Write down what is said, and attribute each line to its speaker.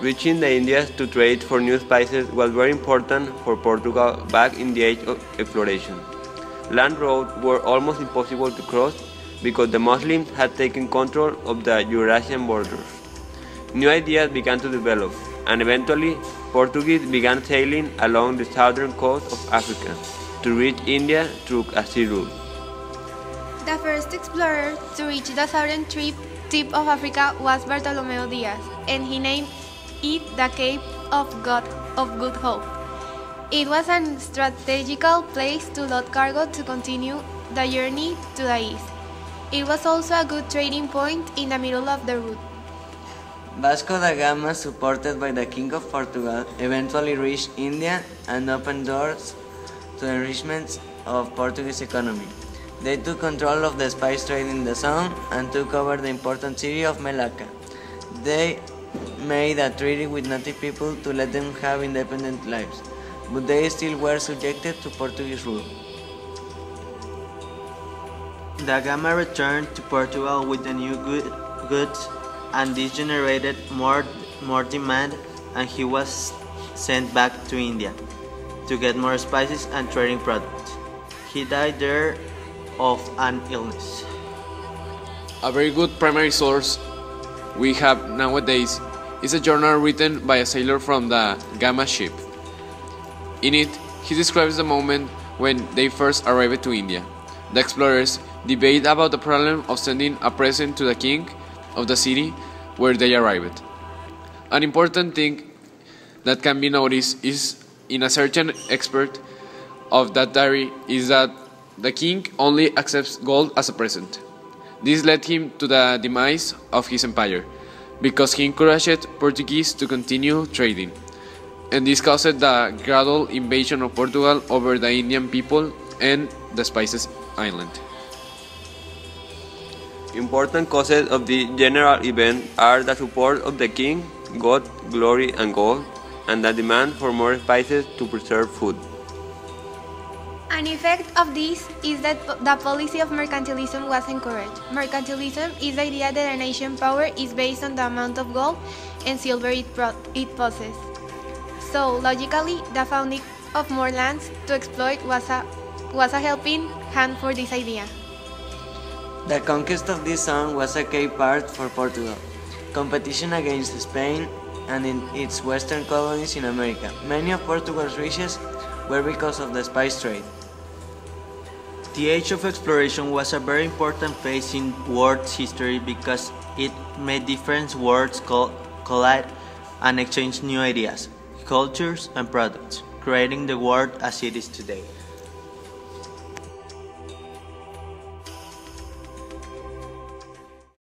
Speaker 1: Reaching the Indies to trade for new spices was very important for Portugal back in the age of exploration. Land roads were almost impossible to cross because the Muslims had taken control of the Eurasian borders. New ideas began to develop, and eventually Portuguese began sailing along the southern coast of Africa to reach India through a sea route.
Speaker 2: The first explorer to reach the southern tip of Africa was Bartolomeo Diaz, and he named it the Cape of Good Hope. It was a strategical place to load cargo to continue the journey to the east. It was also a good trading point in the middle of the route.
Speaker 3: Vasco da Gama, supported by the King of Portugal, eventually reached India and opened doors to the enrichment of Portuguese economy. They took control of the spice trade in the zone and took over the important city of Melaka. They made a treaty with native people to let them have independent lives, but they still were subjected to Portuguese rule.
Speaker 4: Da Gama returned to Portugal with the new goods, and this generated more demand, and he was sent back to India to get more spices and trading products. He died there of an illness.
Speaker 5: A very good primary source we have nowadays is a journal written by a sailor from the Gama ship. In it, he describes the moment when they first arrived to India. The explorers debate about the problem of sending a present to the king of the city where they arrived. An important thing that can be noticed is in a certain expert of that diary is that the king only accepts gold as a present. This led him to the demise of his empire, because he encouraged Portuguese to continue trading, and this caused the gradual invasion of Portugal over the Indian people and the Spices Island.
Speaker 1: Important causes of the general event are the support of the king, God, glory, and gold, and the demand for more spices to preserve food.
Speaker 2: An effect of this is that the policy of mercantilism was encouraged. Mercantilism is the idea that a nation power is based on the amount of gold and silver it possesses. So, logically, the founding of more lands to exploit was a helping hand for this idea.
Speaker 3: The conquest of this zone was a key part for Portugal. Competition against Spain and in its western colonies in America. Many of Portugal's riches were because of the spice trade.
Speaker 4: The age of exploration was a very important phase in world history because it made different worlds collide and exchange new ideas, cultures, and products, creating the world as it is today.